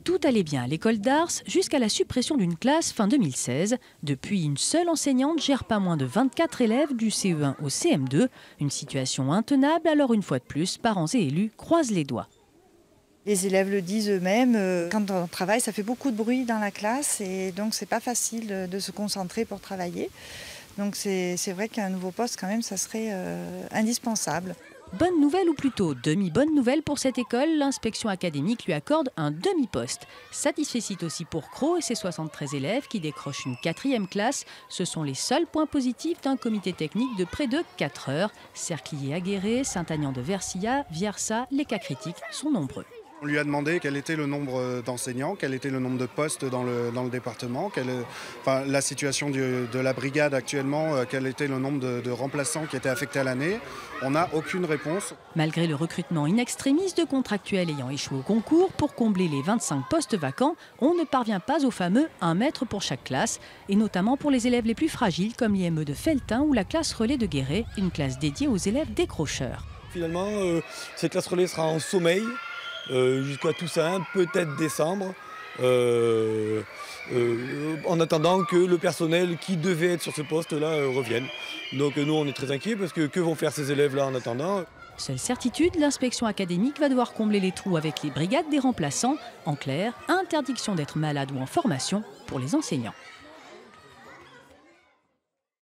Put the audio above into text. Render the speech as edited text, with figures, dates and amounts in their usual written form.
Tout allait bien à l'école d'Ars jusqu'à la suppression d'une classe fin 2016. Depuis, une seule enseignante gère pas moins de 24 élèves du CE1 au CM2. Une situation intenable, alors une fois de plus, parents et élus croisent les doigts. Les élèves le disent eux-mêmes, quand on travaille, ça fait beaucoup de bruit dans la classe et donc c'est pas facile de se concentrer pour travailler. Donc c'est vrai qu'un nouveau poste quand même, ça serait indispensable. Bonne nouvelle ou plutôt demi-bonne nouvelle pour cette école, l'inspection académique lui accorde un demi-poste. Satisfecit aussi pour Cros et ses 73 élèves qui décrochent une 4e classe. Ce sont les seuls points positifs d'un comité technique de près de 4 heures. Cerclier-Aguerré, Saint-Agnand de Versilla, Viersa, les cas critiques sont nombreux. On lui a demandé quel était le nombre d'enseignants, quel était le nombre de postes dans le département, la situation de la brigade actuellement, quel était le nombre de remplaçants qui étaient affectés à l'année. On n'a aucune réponse. Malgré le recrutement in extremis de contractuels ayant échoué au concours, pour combler les 25 postes vacants, on ne parvient pas au fameux 1 mètre pour chaque classe, et notamment pour les élèves les plus fragiles comme l'IME de Felletin ou la classe relais de Guéret, une classe dédiée aux élèves décrocheurs. Finalement, cette classe relais sera en sommeil. Jusqu'à Toussaint, peut-être décembre, en attendant que le personnel qui devait être sur ce poste-là revienne. Donc nous, on est très inquiets parce que vont faire ces élèves-là en attendant? Seule certitude, l'inspection académique va devoir combler les trous avec les brigades des remplaçants. En clair, interdiction d'être malade ou en formation pour les enseignants.